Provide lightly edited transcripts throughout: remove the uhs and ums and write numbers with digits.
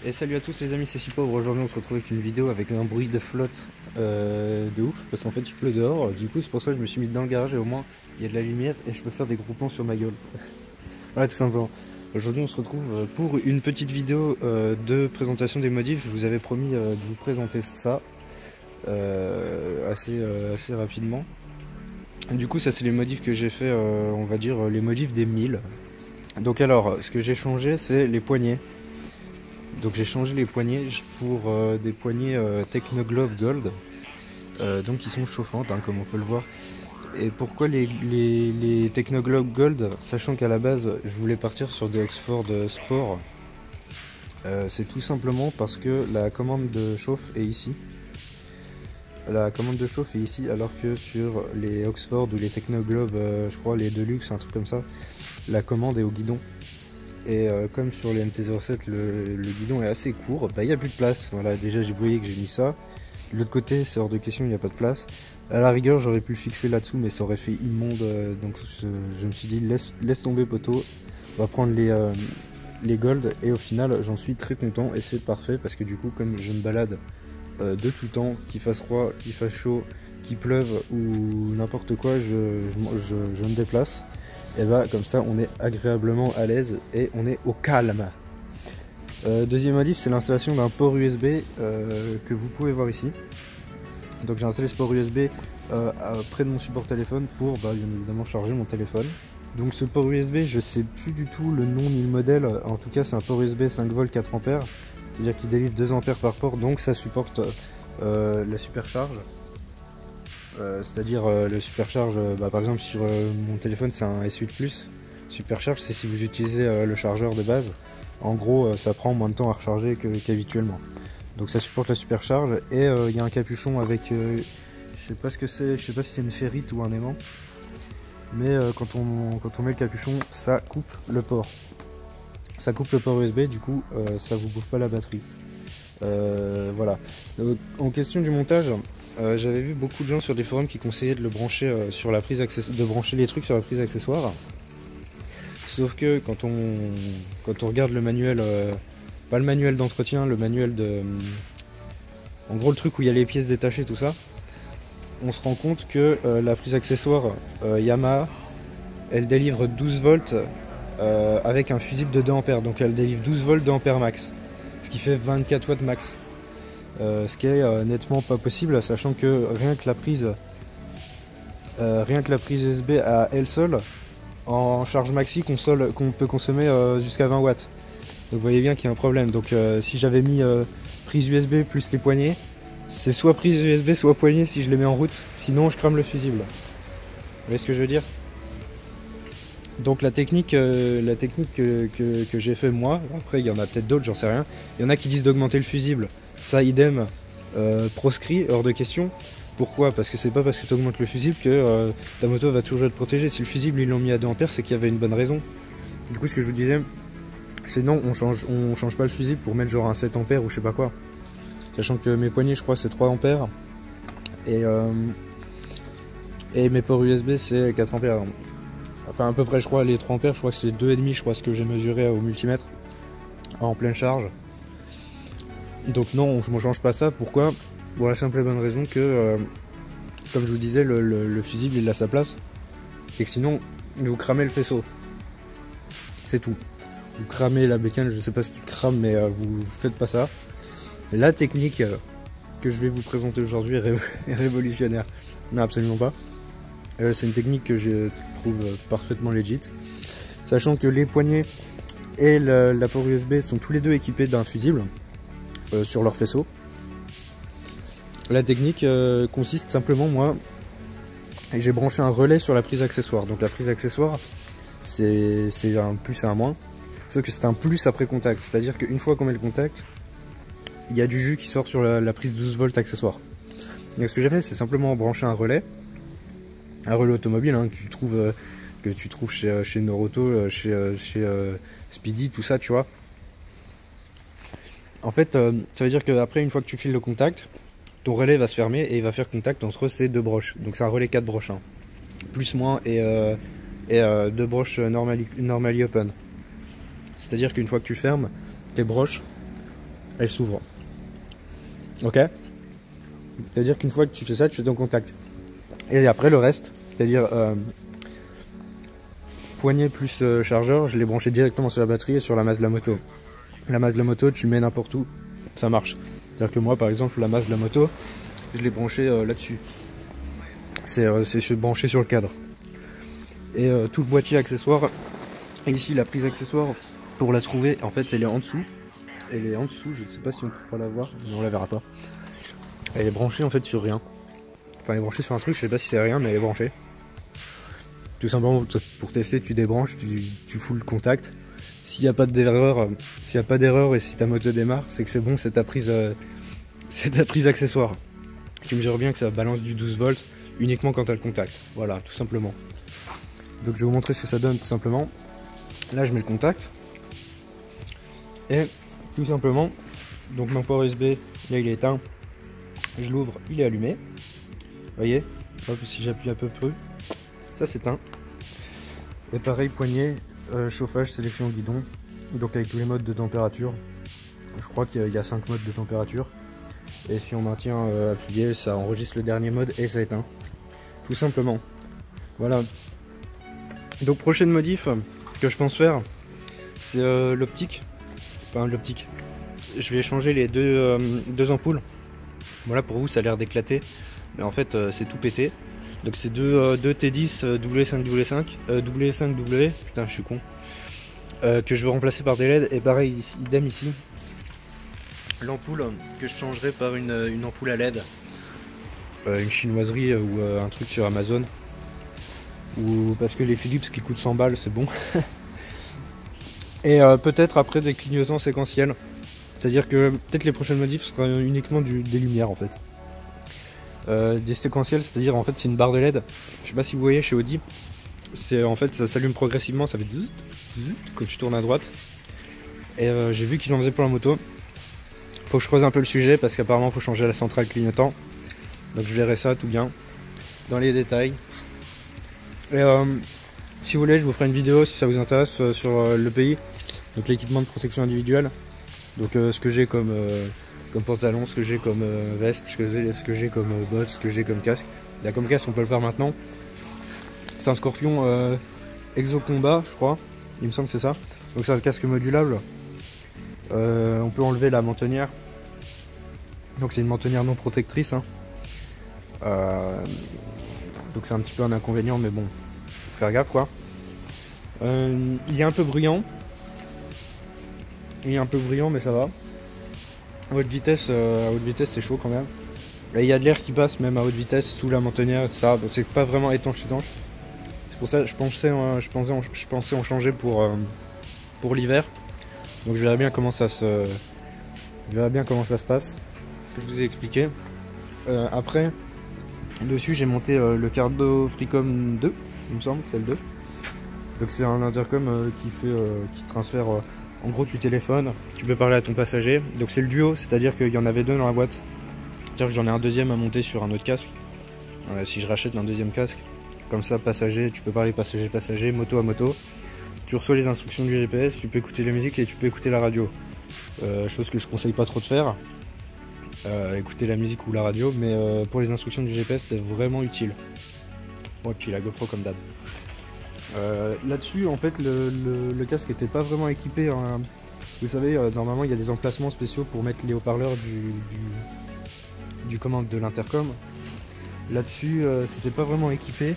Et salut à tous les amis, c'est Si Pauvre. Aujourd'hui on se retrouve avec une vidéo avec un bruit de flotte de ouf, parce qu'en fait il pleut dehors. Du coup c'est pour ça que je me suis mis dans le garage et au moins il y a de la lumière et je peux faire des gros plans sur ma gueule. Voilà, tout simplement. Aujourd'hui on se retrouve pour une petite vidéo de présentation des modifs. Je vous avais promis de vous présenter ça assez rapidement. Du coup ça c'est les modifs que j'ai fait, on va dire les modifs des 1000. Donc alors ce que j'ai changé c'est les poignées. Donc j'ai changé les poignées pour des poignées Technoglobe Gold, donc qui sont chauffantes, hein, comme on peut le voir. Et pourquoi les Technoglobe Gold, sachant qu'à la base je voulais partir sur des Oxford Sport, c'est tout simplement parce que la commande de chauffe est ici. La commande de chauffe est ici, alors que sur les Oxford ou les Technoglobe, je crois les Deluxe, un truc comme ça, la commande est au guidon. Et comme sur les MT-07 le guidon est assez court, bah il n'y a plus de place. Voilà, déjà j'ai voyé que j'ai mis ça. De l'autre côté c'est hors de question, il n'y a pas de place. À la rigueur j'aurais pu le fixer là-dessous, mais ça aurait fait immonde, donc je me suis dit laisse tomber poteau, on va prendre les gold. Et au final j'en suis très content et c'est parfait, parce que du coup comme je me balade de tout temps, qu'il fasse froid, qu'il fasse chaud, qu'il pleuve ou n'importe quoi, je me déplace. Et bah comme ça on est agréablement à l'aise et on est au calme. Deuxième modif, c'est l'installation d'un port USB que vous pouvez voir ici. Donc j'ai installé ce port USB près de mon support téléphone pour bien évidemment charger mon téléphone. Donc ce port USB, je sais plus du tout le nom ni le modèle, en tout cas c'est un port USB 5 volts 4 ampères, c'est à dire qu'il délivre 2 ampères par port, donc ça supporte la supercharge. C'est-à-dire le supercharge, par exemple sur mon téléphone c'est un S8 Plus. Supercharge c'est si vous utilisez le chargeur de base. En gros ça prend moins de temps à recharger qu'habituellement. Donc ça supporte la supercharge et il y a un capuchon avec, je sais pas ce que c'est, je sais pas si c'est une ferrite ou un aimant. Mais quand on met le capuchon, ça coupe le port. Ça coupe le port USB, du coup ça vous bouffe pas la batterie. Voilà. En question du montage, j'avais vu beaucoup de gens sur des forums qui conseillaient de le brancher sur la prise de brancher les trucs sur la prise accessoire. Sauf que quand on regarde le manuel, pas le manuel d'entretien, le manuel de, en gros le truc où il y a les pièces détachées, tout ça, on se rend compte que la prise accessoire Yamaha, elle délivre 12 volts avec un fusible de 2 ampères, donc elle délivre 12 volts 2 ampères max, ce qui fait 24 watts max. Ce qui est nettement pas possible, sachant que rien que la prise USB à elle seule, en charge maxi, qu'on peut consommer jusqu'à 20 watts. Donc vous voyez bien qu'il y a un problème. Donc si j'avais mis prise USB plus les poignées, c'est soit prise USB soit poignée si je les mets en route, sinon je crame le fusible. Vous voyez ce que je veux dire? Donc la technique que j'ai fait moi, après il y en a peut-être d'autres, j'en sais rien. Il y en a qui disent d'augmenter le fusible. Ça idem, proscrit, hors de question. Pourquoi? Parce que c'est pas parce que tu augmentes le fusible que ta moto va toujours être protégée. Si le fusible ils l'ont mis à 2 ampères, c'est qu'il y avait une bonne raison. Du coup ce que je vous disais, c'est non, on change pas le fusible pour mettre genre un 7 ampères ou je sais pas quoi. Sachant que mes poignées je crois c'est 3 ampères. Et mes ports USB c'est 4 ampères. Enfin à peu près je crois les 3 ampères, je crois que c'est 2,5 je crois ce que j'ai mesuré au multimètre en pleine charge. Donc non, je ne change pas ça. Pourquoi? Pour la simple et bonne raison que, comme je vous disais, le fusible il a sa place. Et que sinon, vous cramez le faisceau. C'est tout. Vous cramez la bécane, je sais pas ce qui crame, mais vous faites pas ça. La technique que je vais vous présenter aujourd'hui est révolutionnaire. Non, absolument pas. C'est une technique que je trouve parfaitement legit. Sachant que les poignées et la port USB sont tous les deux équipés d'un fusible. Sur leur faisceau. La technique consiste simplement, moi, j'ai branché un relais sur la prise accessoire. Donc la prise accessoire, c'est un plus et un moins. Sauf que c'est un plus après contact. C'est-à-dire qu'une fois qu'on met le contact, il y a du jus qui sort sur la prise 12 volts accessoire. Donc ce que j'ai fait, c'est simplement brancher un relais automobile hein, que tu trouves chez Noroto, chez Speedy, tout ça, tu vois. En fait, ça veut dire qu'après, une fois que tu files le contact, ton relais va se fermer et il va faire contact entre ces deux broches. Donc c'est un relais 4 broches, hein. Plus, moins et deux broches normally open. C'est-à-dire qu'une fois que tu fermes tes broches, elle s'ouvre. Ok? C'est-à-dire qu'une fois que tu fais ça, tu fais ton contact. Et après le reste, c'est-à-dire poignée plus chargeur, je l'ai branché directement sur la batterie et sur la masse de la moto. La masse de la moto, tu le mets n'importe où, ça marche. C'est-à-dire que moi, par exemple, la masse de la moto, je l'ai branché là-dessus. C'est branché sur le cadre. Et tout le boîtier accessoire, et ici la prise accessoire, pour la trouver, en fait, elle est en dessous. Elle est en dessous, je ne sais pas si on pourra la voir, mais on la verra pas. Elle est branchée en fait sur rien. Enfin, elle est branchée sur un truc, je sais pas si c'est rien, mais elle est branchée. Tout simplement pour tester, tu débranches, tu fous le contact. S'il n'y a pas d'erreur, et si ta moto démarre, c'est que c'est bon, c'est ta prise accessoire. Tu mesures bien que ça balance du 12 volts uniquement quand tu as le contact. Voilà, tout simplement. Donc je vais vous montrer ce que ça donne tout simplement. Là je mets le contact. Et tout simplement, donc mon port USB, là il est éteint. Je l'ouvre, il est allumé. Vous voyez, hop, si j'appuie un peu plus, ça s'éteint. Et pareil, poignée, chauffage, sélection guidon. Donc avec tous les modes de température. Je crois qu'il y a 5 modes de température. Et si on maintient appuyé, ça enregistre le dernier mode et ça éteint. Tout simplement. Voilà. Donc prochaine modif que je pense faire, c'est l'optique. Enfin l'optique. Je vais changer les deux ampoules. Voilà, pour vous ça a l'air d'éclater. Mais en fait c'est tout pété. Donc c'est deux T10 W5W5 W5W, putain je suis con. Que je veux remplacer par des LED. Et pareil, idem ici. L'ampoule que je changerai par une ampoule à LED. Une chinoiserie ou un truc sur Amazon. Ou parce que les Philips qui coûtent 100 balles c'est bon. Et peut-être après des clignotants séquentiels. C'est-à-dire que peut-être les prochaines modifs sera uniquement des lumières en fait. Des séquentiels, c'est-à-dire en fait c'est une barre de LED. Je sais pas si vous voyez chez Audi. C'est en fait ça s'allume progressivement, ça fait quand tu tournes à droite. Et j'ai vu qu'ils en faisaient pour la moto. Faut que je creuse un peu le sujet parce qu'apparemment il faut changer la centrale clignotant. Donc je verrai ça tout bien dans les détails. Et si vous voulez, je vous ferai une vidéo si ça vous intéresse sur le pays. Donc l'équipement de protection individuelle. Donc ce que j'ai comme pantalon, ce que j'ai comme veste, ce que j'ai comme bosse, ce que j'ai comme casque. Là comme casque on peut le faire maintenant. C'est un Scorpion Exo Combat je crois. Il me semble que c'est ça. Donc c'est un casque modulable. On peut enlever la mentonnière. Donc c'est une mentonnière non protectrice. Hein. Donc c'est un petit peu un inconvénient mais bon. Faut faire gaffe quoi. Il est un peu bruyant. Il est un peu bruyant mais ça va. À haute vitesse c'est chaud quand même. Et il y a de l'air qui passe même à haute vitesse sous la mentonnière, ça. C'est pas vraiment étanche. C'est pour ça que je pensais en changer pour l'hiver. Donc je verrai bien comment ça se passe. Que je vous ai expliqué. Après, dessus j'ai monté le Cardo Freecom 2, il me semble, c'est le 2. Donc c'est un intercom qui transfère. En gros, tu téléphones, tu peux parler à ton passager. Donc c'est le duo, c'est-à-dire qu'il y en avait deux dans la boîte. C'est-à-dire que j'en ai un deuxième à monter sur un autre casque. Si je rachète un deuxième casque, comme ça, passager, tu peux parler passager, moto à moto. Tu reçois les instructions du GPS, tu peux écouter la musique et tu peux écouter la radio. Chose que je conseille pas trop de faire. Écouter la musique ou la radio, mais pour les instructions du GPS, c'est vraiment utile. Bon, et puis la GoPro comme d'hab. Là-dessus, en fait, le casque était pas vraiment équipé. Hein. Vous savez, normalement, il y a des emplacements spéciaux pour mettre les haut-parleurs de l'intercom. Là-dessus, c'était pas vraiment équipé.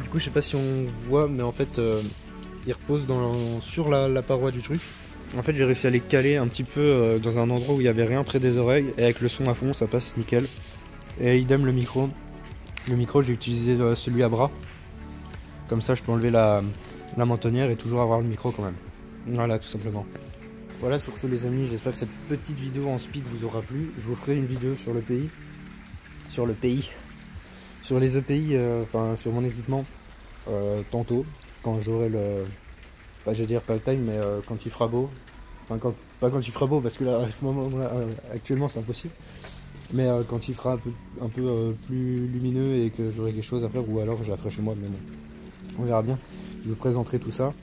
Du coup, je sais pas si on voit, mais en fait, il repose sur la paroi du truc. En fait, j'ai réussi à les caler un petit peu dans un endroit où il y avait rien près des oreilles, et avec le son à fond, ça passe nickel. Et idem le micro. Le micro, j'ai utilisé celui à bras. Comme ça je peux enlever la mentonnière et toujours avoir le micro quand même. Voilà, tout simplement. Voilà, sur ce les amis, j'espère que cette petite vidéo en speed vous aura plu. Je vous ferai une vidéo sur les EPI, enfin sur mon équipement tantôt, quand j'aurai je vais dire pas le time, mais quand il fera beau. Enfin pas quand il fera beau parce que là à ce moment-là actuellement c'est impossible. Mais quand il fera un peu plus lumineux et que j'aurai quelque chose à faire, ou alors je la ferai chez moi, mais bon. On verra bien, je vous présenterai tout ça.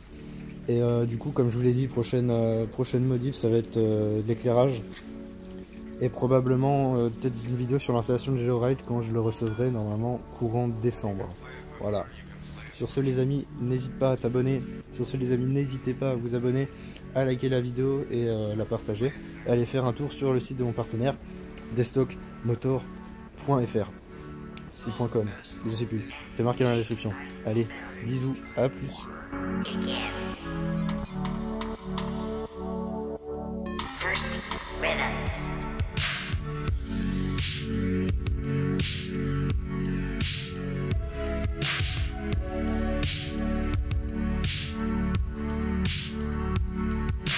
Et du coup, comme je vous l'ai dit, prochaine modif, ça va être de l'éclairage. Et probablement peut-être une vidéo sur l'installation de GeoRide quand je le recevrai normalement courant décembre. Voilà. Sur ce les amis, n'hésite pas à t'abonner. Sur ce les amis, n'hésitez pas à vous abonner, à liker la vidéo et la partager. Et aller faire un tour sur le site de mon partenaire, destockmotor.fr ou .com, je sais plus. C'est marqué dans la description. Allez, bisous, à plus. First rhythm.